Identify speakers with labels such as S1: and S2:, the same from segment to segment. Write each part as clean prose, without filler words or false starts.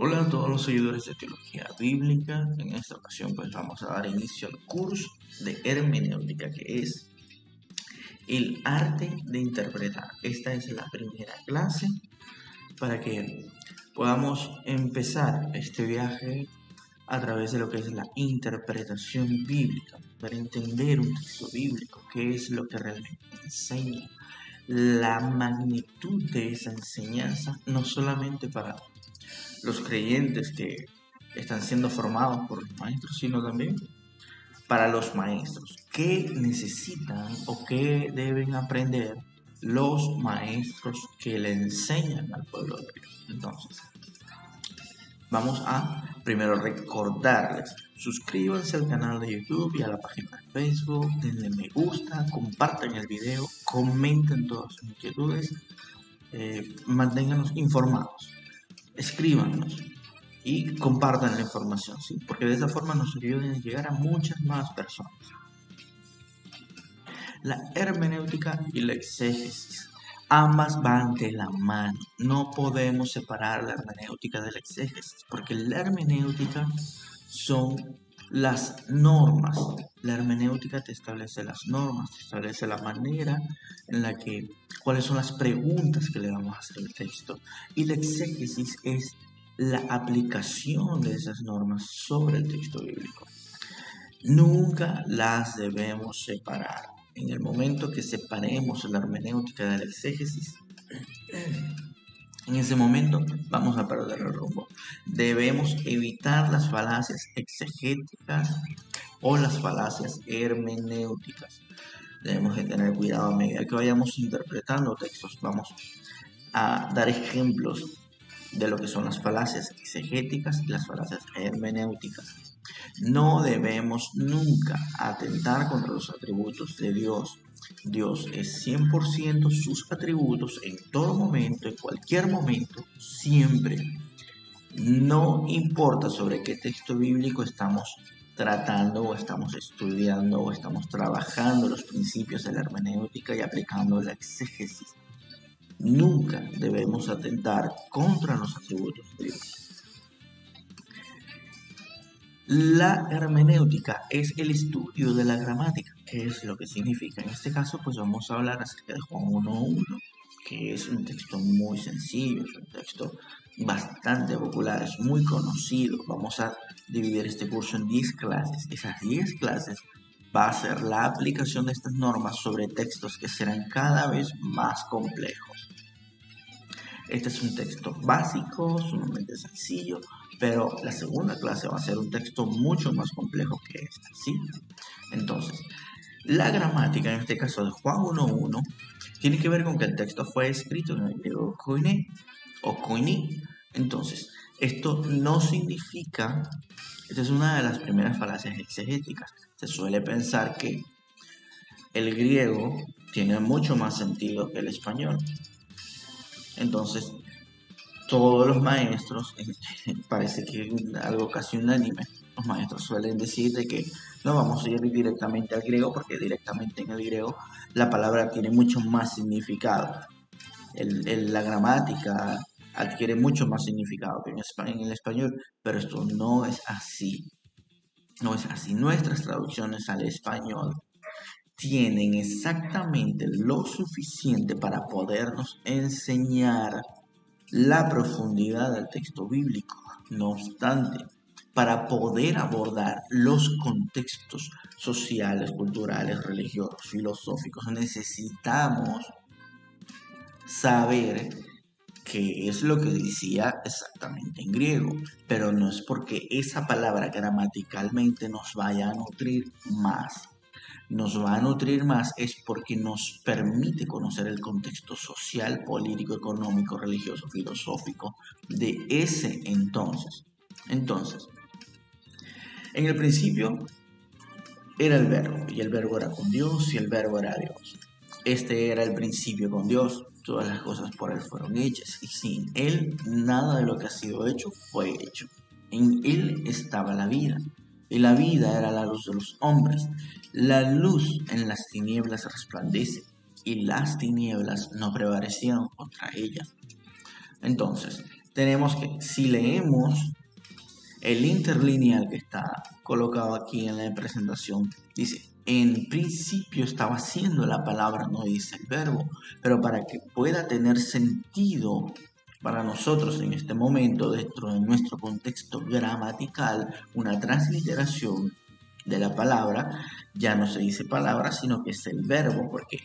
S1: Hola a todos los seguidores de Teología Bíblica. En esta ocasión pues vamos a dar inicio al curso de hermenéutica, que es el arte de interpretar. Esta es la primera clase para que podamos empezar este viaje a través de lo que es la interpretación bíblica, para entender un texto bíblico, qué es lo que realmente enseña, la magnitud de esa enseñanza, no solamente para los creyentes que están siendo formados por los maestros, sino también para los maestros. ¿Qué necesitan o qué deben aprender los maestros que le enseñan al pueblo de Dios? Entonces, vamos a primero recordarles: suscríbanse al canal de YouTube y a la página de Facebook, denle me gusta, compartan el video, comenten todas sus inquietudes, manténganos informados, escríbanos y compartan la información, ¿sí? Porque de esa forma nos ayudan a llegar a muchas más personas. La hermenéutica y la exégesis, ambas van de la mano. No podemos separar la hermenéutica de la exégesis, porque la hermenéutica son las normas. La hermenéutica te establece las normas, te establece la manera en la que, cuáles son las preguntas que le vamos a hacer al texto. Y la exégesis es la aplicación de esas normas sobre el texto bíblico. Nunca las debemos separar. En el momento que separemos la hermenéutica de la exégesis, en ese momento vamos a perder el rumbo. Debemos evitar las falacias exegéticas o las falacias hermenéuticas. Debemos de tener cuidado a medida que vayamos interpretando textos. Vamos a dar ejemplos de lo que son las falacias exegéticas y las falacias hermenéuticas. No debemos nunca atentar contra los atributos de Dios. Dios es 100% sus atributos en todo momento, en cualquier momento, siempre. No importa sobre qué texto bíblico estamos tratando o estamos estudiando o estamos trabajando los principios de la hermenéutica y aplicando la exégesis. Nunca debemos atentar contra los atributos de Dios. La hermenéutica es el estudio de la gramática. ¿Qué es lo que significa? En este caso, pues vamos a hablar acerca de Juan 1.1, que es un texto muy sencillo, es un texto bastante popular, es muy conocido. Vamos a dividir este curso en 10 clases. Esas 10 clases va a ser la aplicación de estas normas sobre textos que serán cada vez más complejos. Este es un texto básico, sumamente sencillo, pero la segunda clase va a ser un texto mucho más complejo que este, ¿sí? Entonces, la gramática, en este caso de Juan 1.1, tiene que ver con que el texto fue escrito en el griego koiné o koiní. Entonces, esto no significa, esta es una de las primeras falacias exegéticas. Se suele pensar que el griego tiene mucho más sentido que el español. Entonces, todos los maestros, parece que es algo casi unánime, los maestros suelen decir de que no vamos a ir directamente al griego porque directamente en el griego la palabra tiene mucho más significado. La gramática adquiere mucho más significado que en el español, pero esto no es así. No es así. Nuestras traducciones al español tienen exactamente lo suficiente para podernos enseñar la profundidad del texto bíblico. No obstante, para poder abordar los contextos sociales, culturales, religiosos, filosóficos, necesitamos saber qué es lo que decía exactamente en griego, pero no es porque esa palabra gramaticalmente nos vaya a nutrir más. Nos va a nutrir más es porque nos permite conocer el contexto social, político, económico, religioso, filosófico de ese entonces. Entonces, en el principio era el verbo, y el verbo era con Dios, y el verbo era Dios. Este era el principio con Dios. Todas las cosas por Él fueron hechas, y sin Él nada de lo que ha sido hecho fue hecho. En Él estaba la vida, y la vida era la luz de los hombres. La luz en las tinieblas resplandece, y las tinieblas no prevalecieron contra ella. Entonces, tenemos que, si leemos el interlineal que está colocado aquí en la presentación, dice, en principio estaba siendo la palabra, no dice el verbo, pero para que pueda tener sentido para nosotros en este momento, dentro de nuestro contexto gramatical, una transliteración de la palabra, ya no se dice palabra, sino que es el verbo. ¿Por qué?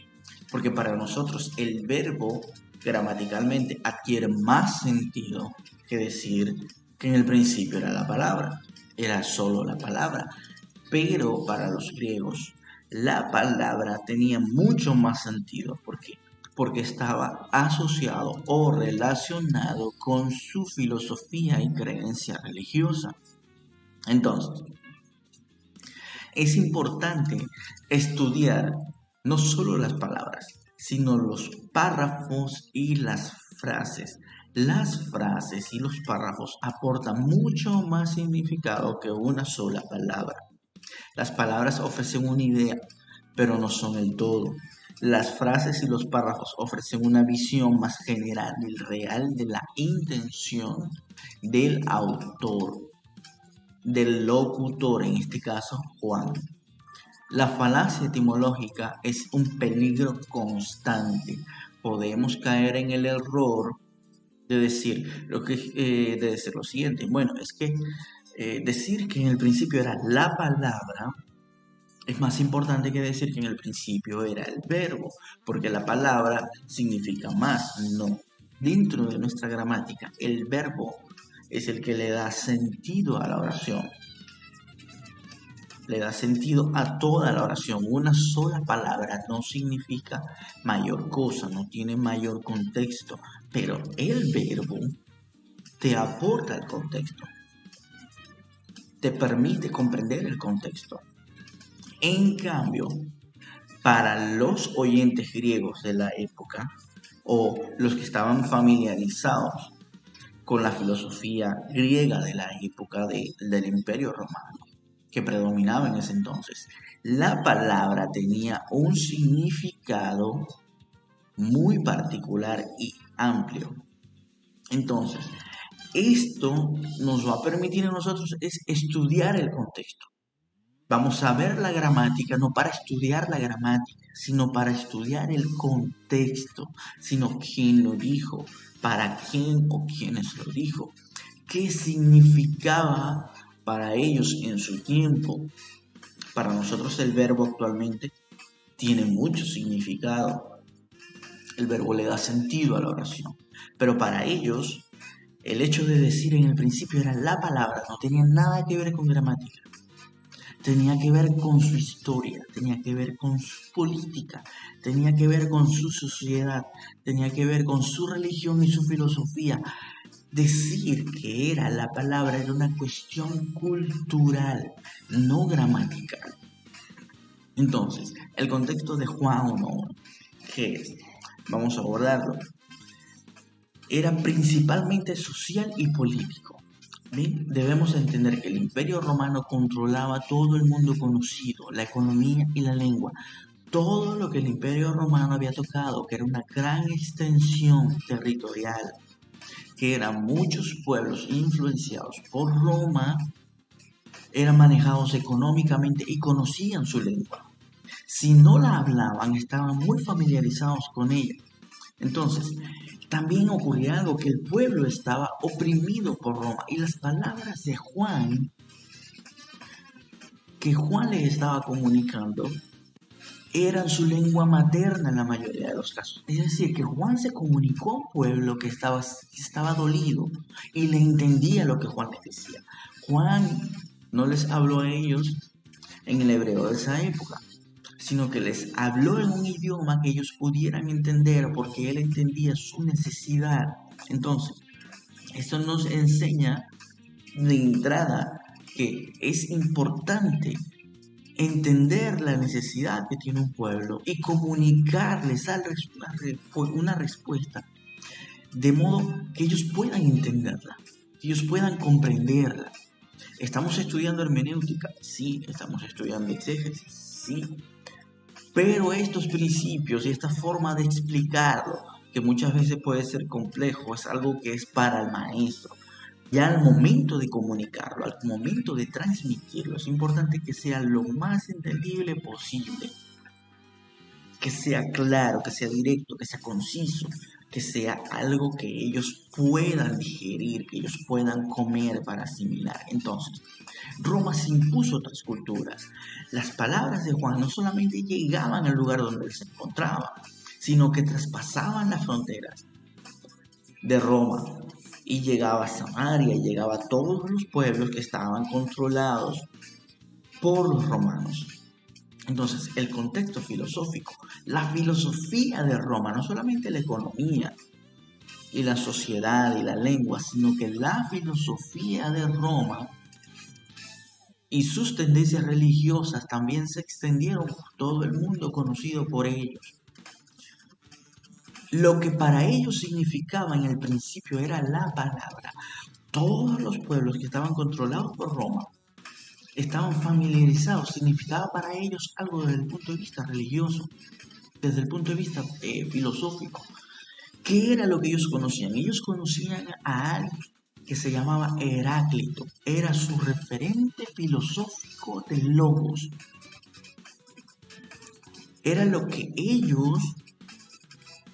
S1: Porque para nosotros el verbo gramaticalmente adquiere más sentido que decir que en el principio era la palabra, era solo la palabra. Pero para los griegos la palabra tenía mucho más sentido. ¿Por qué? Porque estaba asociado o relacionado con su filosofía y creencia religiosa. Entonces, es importante estudiar no solo las palabras, sino los párrafos y las frases. Las frases y los párrafos aportan mucho más significado que una sola palabra. Las palabras ofrecen una idea, pero no son el todo. Las frases y los párrafos ofrecen una visión más general y real de la intención del autor, del locutor, en este caso Juan. La falacia etimológica es un peligro constante. Podemos caer en el error de decir lo siguiente. Bueno, es que decir que en el principio era la palabra es más importante que decir que en el principio era el verbo, porque la palabra significa más. No. Dentro de nuestra gramática, el verbo es el que le da sentido a la oración. Le da sentido a toda la oración. Una sola palabra no significa mayor cosa, no tiene mayor contexto, pero el verbo te aporta el contexto, te permite comprender el contexto. En cambio, para los oyentes griegos de la época o los que estaban familiarizados con la filosofía griega de la época del Imperio Romano, que predominaba en ese entonces, la palabra tenía un significado muy particular y amplio. Entonces, esto nos va a permitir a nosotros es estudiar el contexto. Vamos a ver la gramática no para estudiar la gramática, sino para estudiar el contexto, sino quién lo dijo, para quién o quiénes lo dijo, qué significaba para ellos en su tiempo. Para nosotros el verbo actualmente tiene mucho significado. El verbo le da sentido a la oración. Pero para ellos, el hecho de decir en el principio era la palabra, no tenía nada que ver con gramática. Tenía que ver con su historia, tenía que ver con su política, tenía que ver con su sociedad, tenía que ver con su religión y su filosofía. Decir que era la palabra era una cuestión cultural, no gramatical. Entonces, el contexto de Juan 1.1, ¿qué es? Vamos a abordarlo. Era principalmente social y político. ¿Bien? Debemos entender que el Imperio Romano controlaba todo el mundo conocido, la economía y la lengua. Todo lo que el Imperio Romano había tocado, que era una gran extensión territorial, que eran muchos pueblos influenciados por Roma, eran manejados económicamente y conocían su lengua. Si no la hablaban, estaban muy familiarizados con ella. Entonces, también ocurría algo, que el pueblo estaba oprimido por Roma y las palabras de Juan, que Juan les estaba comunicando, eran su lengua materna en la mayoría de los casos. Es decir, que Juan se comunicó a un pueblo que estaba dolido y le entendía lo que Juan les decía. Juan no les habló a ellos en el hebreo de esa época, sino que les habló en un idioma que ellos pudieran entender porque él entendía su necesidad. Entonces, esto nos enseña de entrada que es importante entender la necesidad que tiene un pueblo y comunicarles una respuesta de modo que ellos puedan entenderla, que ellos puedan comprenderla. ¿Estamos estudiando hermenéutica? Sí. ¿Estamos estudiando exégesis? Sí. Pero estos principios y esta forma de explicarlo, que muchas veces puede ser complejo, es algo que es para el maestro. Ya al momento de comunicarlo, al momento de transmitirlo, es importante que sea lo más entendible posible, que sea claro, que sea directo, que sea conciso, que sea algo que ellos puedan digerir, que ellos puedan comer para asimilar. Entonces, Roma se impuso otras culturas. Las palabras de Juan no solamente llegaban al lugar donde él se encontraba, sino que traspasaban las fronteras de Roma y llegaba a Samaria y llegaba a todos los pueblos que estaban controlados por los romanos. Entonces, el contexto filosófico, la filosofía de Roma, no solamente la economía y la sociedad y la lengua, sino que la filosofía de Roma y sus tendencias religiosas también se extendieron por todo el mundo conocido por ellos. Lo que para ellos significaba en el principio era la palabra. Todos los pueblos que estaban controlados por Roma estaban familiarizados, significaba para ellos algo desde el punto de vista religioso, desde el punto de vista filosófico. ¿Qué era lo que ellos conocían? Ellos conocían a alguien que se llamaba Heráclito, era su referente filosófico de logos. Era lo que ellos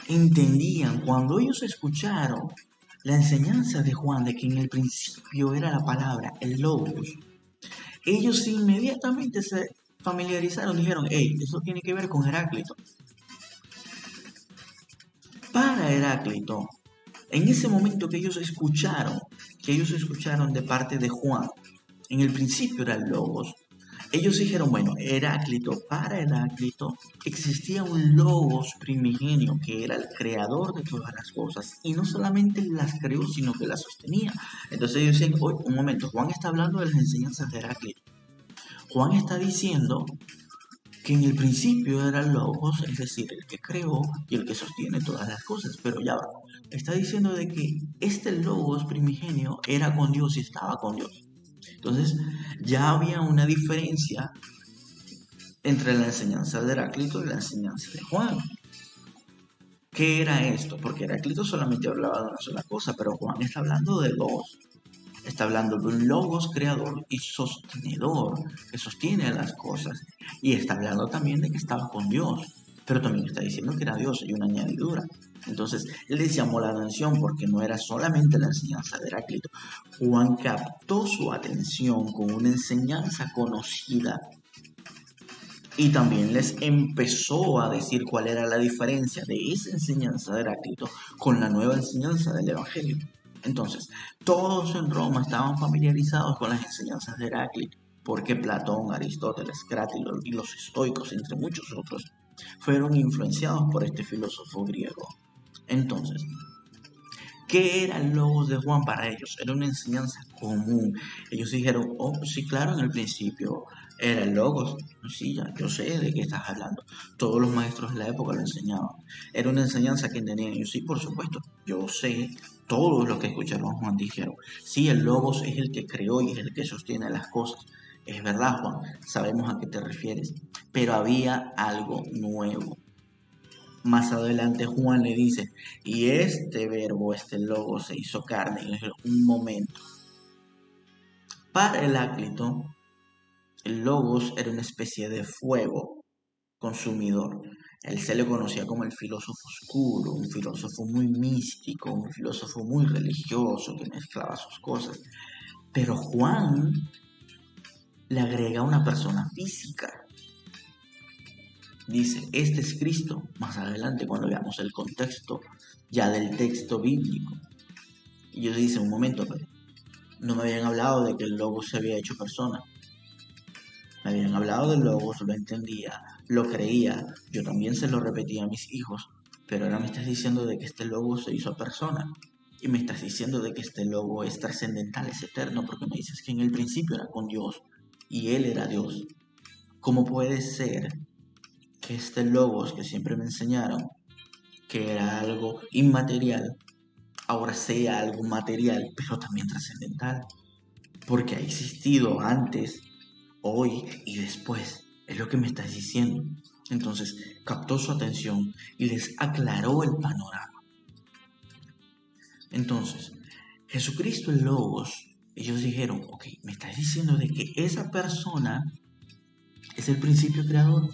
S1: entendían cuando ellos escucharon la enseñanza de Juan de que en el principio era la palabra, el logos. Ellos inmediatamente se familiarizaron, dijeron, hey, eso tiene que ver con Heráclito. Para Heráclito, en ese momento que ellos escucharon de parte de Juan, en el principio era el logos, ellos dijeron, bueno, para Heráclito existía un logos primigenio que era el creador de todas las cosas y no solamente las creó, sino que las sostenía. Entonces ellos dicen, oye, un momento, Juan está hablando de las enseñanzas de Heráclito. Juan está diciendo que en el principio era el logos, es decir, el que creó y el que sostiene todas las cosas, pero ya va, está diciendo de que este logos primigenio era con Dios y estaba con Dios. Entonces ya había una diferencia entre la enseñanza de Heráclito y la enseñanza de Juan. ¿Qué era esto? Porque Heráclito solamente hablaba de una sola cosa, pero Juan está hablando de dos. Está hablando de un logos creador y sostenedor que sostiene las cosas. Y está hablando también de que estaba con Dios. Pero también está diciendo que era Dios y una añadidura. Entonces, les llamó la atención porque no era solamente la enseñanza de Heráclito. Juan captó su atención con una enseñanza conocida. Y también les empezó a decir cuál era la diferencia de esa enseñanza de Heráclito con la nueva enseñanza del Evangelio. Entonces, todos en Roma estaban familiarizados con las enseñanzas de Heráclito, porque Platón, Aristóteles, Cratilo y los estoicos, entre muchos otros, fueron influenciados por este filósofo griego. Entonces, ¿qué era el logos de Juan para ellos? Era una enseñanza común. Ellos dijeron, oh, sí, claro, en el principio era el logos. Sí, ya, yo sé de qué estás hablando. Todos los maestros de la época lo enseñaban. Era una enseñanza que entendían ellos. Sí, por supuesto, yo sé. Todos los que escucharon a Juan dijeron, sí, el logos es el que creó y es el que sostiene las cosas. Es verdad, Juan, sabemos a qué te refieres. Pero había algo nuevo. Más adelante Juan le dice, y este verbo, este logos se hizo carne. Y le dice, un momento. Para Heráclito, el logos era una especie de fuego consumidor. Él se le conocía como el filósofo oscuro, un filósofo muy místico, un filósofo muy religioso que mezclaba sus cosas. Pero Juan le agrega una persona física. Dice, este es Cristo, más adelante cuando veamos el contexto ya del texto bíblico. Y ellos dicen, un momento, pero no me habían hablado de que el logos se había hecho persona. Me habían hablado del logos, lo entendía, lo creía, yo también se lo repetía a mis hijos, pero ahora me estás diciendo de que este logos se hizo persona. Y me estás diciendo de que este logos es trascendental, es eterno, porque me dices que en el principio era con Dios y Él era Dios. ¿Cómo puede ser que este logos que siempre me enseñaron, que era algo inmaterial, ahora sea algo material, pero también trascendental? Porque ha existido antes, hoy y después. Es lo que me estás diciendo. Entonces captó su atención y les aclaró el panorama. Entonces, Jesucristo el Logos, ellos dijeron, ok, me estás diciendo de que esa persona es el principio creador.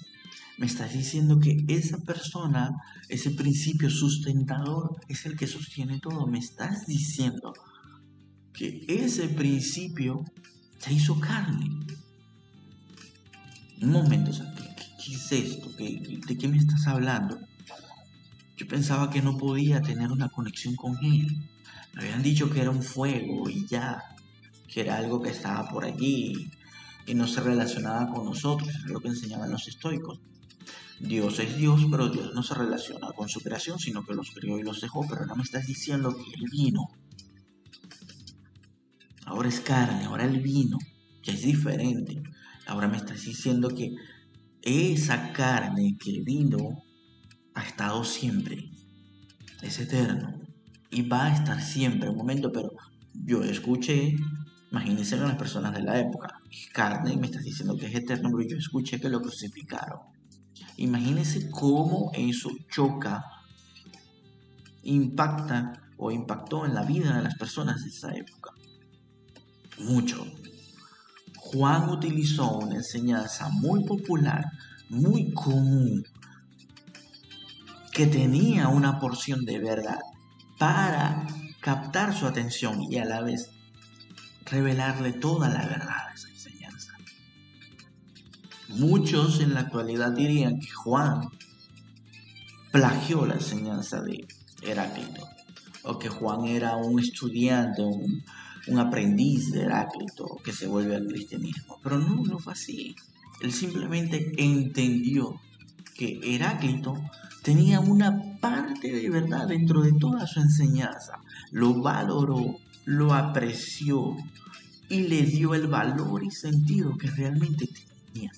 S1: Me estás diciendo que esa persona, ese principio sustentador, es el que sostiene todo. Me estás diciendo que ese principio se hizo carne. Un momento, o sea, ¿qué es esto? ¿De qué me estás hablando? Yo pensaba que no podía tener una conexión con él. Me habían dicho que era un fuego y ya, que era algo que estaba por allí y no se relacionaba con nosotros, es lo que enseñaban los estoicos. Dios es Dios, pero Dios no se relaciona con su creación, sino que los crió y los dejó. Pero no me estás diciendo que Él vino. Ahora es carne, ahora Él vino. Ya es diferente. Ahora me estás diciendo que esa carne que vino ha estado siempre. Es eterno. Y va a estar siempre. Un momento, pero yo escuché, imagínense a las personas de la época, carne, y me estás diciendo que es eterno, pero yo escuché que lo crucificaron. Imagínense cómo eso choca, impacta o impactó en la vida de las personas de esa época. Mucho. Juan utilizó una enseñanza muy popular, muy común, que tenía una porción de verdad para captar su atención y a la vez revelarle toda la verdad a esa enseñanza. Muchos en la actualidad dirían que Juan plagió la enseñanza de Heráclito, o que Juan era un estudiante, un aprendiz de Heráclito que se vuelve al cristianismo. Pero no fue así. Él simplemente entendió que Heráclito tenía una parte de verdad dentro de toda su enseñanza. Lo valoró, lo apreció y le dio el valor y sentido que realmente tenía.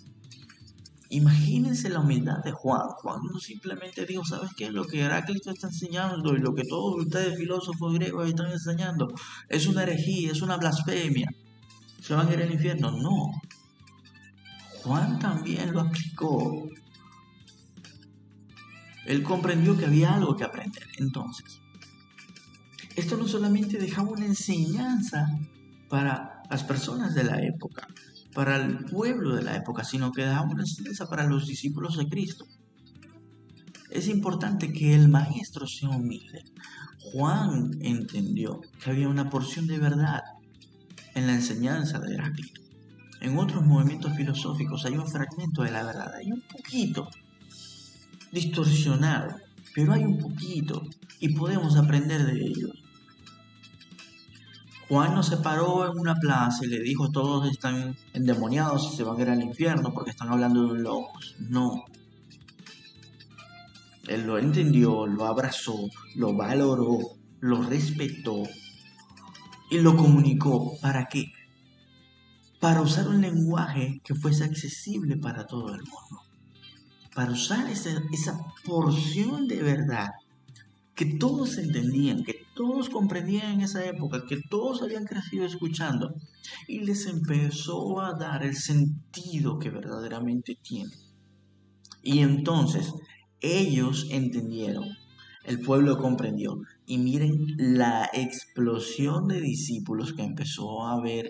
S1: Imagínense la humildad de Juan. Juan no simplemente dijo, ¿sabes qué? Lo que Heráclito está enseñando y lo que todos ustedes filósofos griegos están enseñando es una herejía, es una blasfemia. ¿Se van a ir al infierno? No. Juan también lo aplicó. Él comprendió que había algo que aprender. Entonces, esto no solamente dejaba una enseñanza para las personas de la época, para el pueblo de la época, sino que dejaba una enseñanza para los discípulos de Cristo. Es importante que el maestro sea humilde. Juan entendió que había una porción de verdad en la enseñanza de Heráclito. En otros movimientos filosóficos hay un fragmento de la verdad, hay un poquito distorsionado, pero hay un poquito y podemos aprender de ellos. Juan no se paró en una plaza y le dijo todos están endemoniados y se van a ir al infierno porque están hablando de un logos. No. Él lo entendió, lo abrazó, lo valoró, lo respetó y lo comunicó. ¿Para qué? Para usar un lenguaje que fuese accesible para todo el mundo. Para usar esa porción de verdad que todos entendían, que todos comprendían en esa época, que todos habían crecido escuchando, y les empezó a dar el sentido que verdaderamente tiene. Y entonces ellos entendieron, el pueblo comprendió, y miren la explosión de discípulos que empezó a haber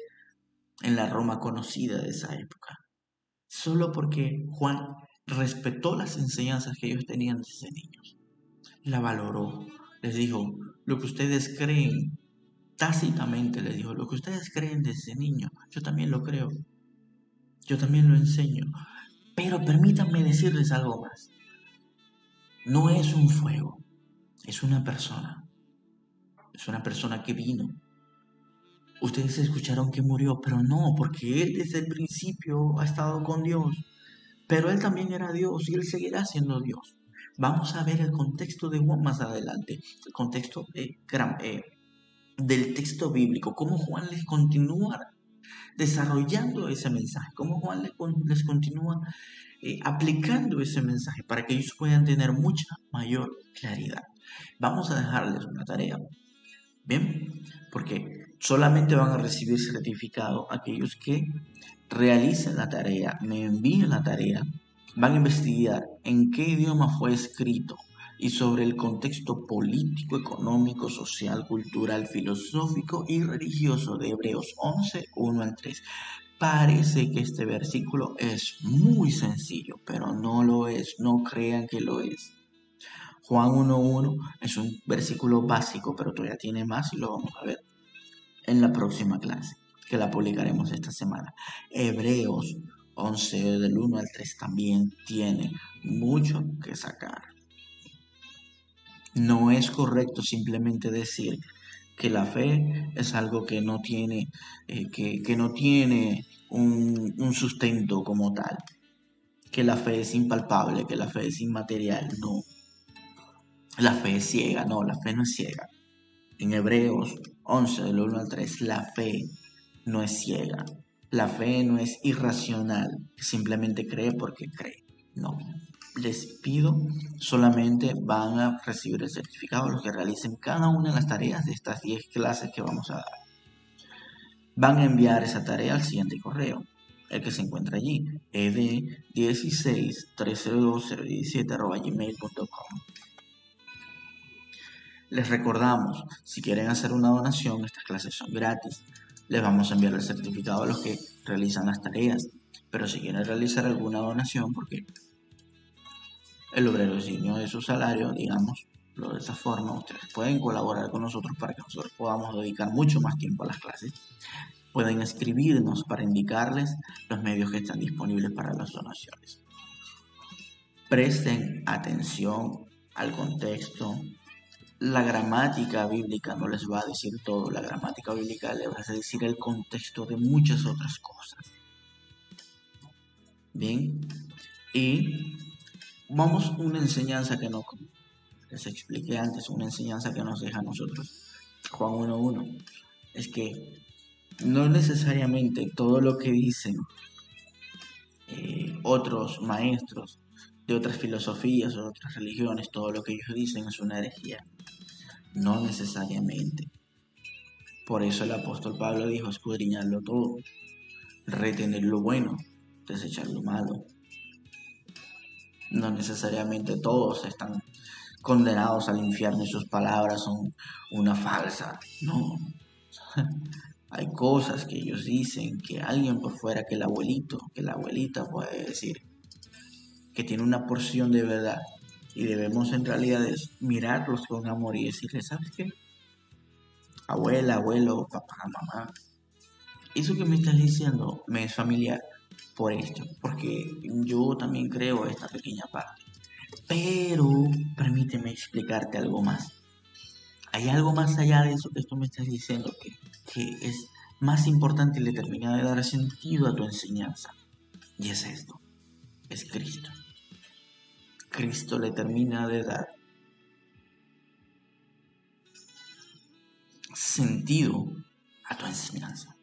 S1: en la Roma conocida de esa época, solo porque Juan respetó las enseñanzas que ellos tenían desde niños, la valoró, les dijo, lo que ustedes creen, tácitamente les dijo, lo que ustedes creen desde niño, yo también lo creo, yo también lo enseño, pero permítanme decirles algo más, no es un fuego, es una persona que vino. Ustedes escucharon que murió, pero no, porque Él desde el principio ha estado con Dios, pero Él también era Dios y Él seguirá siendo Dios. Vamos a ver el contexto de Juan más adelante, el contexto del texto bíblico, cómo Juan les continúa desarrollando ese mensaje, cómo Juan les continúa aplicando ese mensaje para que ellos puedan tener mucha mayor claridad. Vamos a dejarles una tarea, ¿bien? Porque solamente van a recibir certificado aquellos que realicen la tarea, me envíen la tarea, van a investigar en qué idioma fue escrito, y sobre el contexto político, económico, social, cultural, filosófico y religioso de Hebreos 11, 1 al 3. Parece que este versículo es muy sencillo, pero no lo es, no crean que lo es. Juan 1.1 es un versículo básico, pero todavía tiene más y lo vamos a ver en la próxima clase, que la publicaremos esta semana. Hebreos 11 del 1 al 3 también tiene mucho que sacar. No es correcto simplemente decir que la fe es algo que no tiene, que no tiene un sustento como tal, que la fe es impalpable, que la fe es inmaterial. No, la fe es ciega, no, la fe no es ciega. En Hebreos 11 del 1 al 3, la fe no es ciega, la fe no es irracional, simplemente cree porque cree. No, les pido, solamente van a recibir el certificado los que realicen cada una de las tareas de estas 10 clases que vamos a dar. Van a enviar esa tarea al siguiente correo, el que se encuentra allí, ed1630217@gmail.com. Les recordamos, si quieren hacer una donación, estas clases son gratis. Les vamos a enviar el certificado a los que realizan las tareas. Pero si quieren realizar alguna donación, porque el obrero designó de su salario, digámoslo de esa forma, ustedes pueden colaborar con nosotros para que nosotros podamos dedicar mucho más tiempo a las clases. Pueden escribirnos para indicarles los medios que están disponibles para las donaciones. Presten atención al contexto. La gramática bíblica no les va a decir todo, la gramática bíblica les va a decir el contexto de muchas otras cosas. Bien, y vamos a una enseñanza que no, como les expliqué antes, una enseñanza que nos deja a nosotros, Juan 1.1, es que no necesariamente todo lo que dicen otros maestros de otras filosofías o otras religiones, todo lo que ellos dicen es una herejía. No necesariamente. Por eso el apóstol Pablo dijo: escudriñarlo todo, retener lo bueno, desechar lo malo. No necesariamente todos están condenados al infierno y sus palabras son una falsa. No. Hay cosas que ellos dicen que alguien por fuera, que el abuelito, que la abuelita puede decir, que tiene una porción de verdad. Y debemos en realidad mirarlos con amor y decirles: ¿sabes qué? Abuela, abuelo, papá, mamá, eso que me estás diciendo me es familiar por esto, porque yo también creo esta pequeña parte. Pero permíteme explicarte algo más. Hay algo más allá de eso que tú me estás diciendo que es más importante y le termina de dar sentido a tu enseñanza. Y es esto, es Cristo. Cristo le termina de dar sentido a tu enseñanza.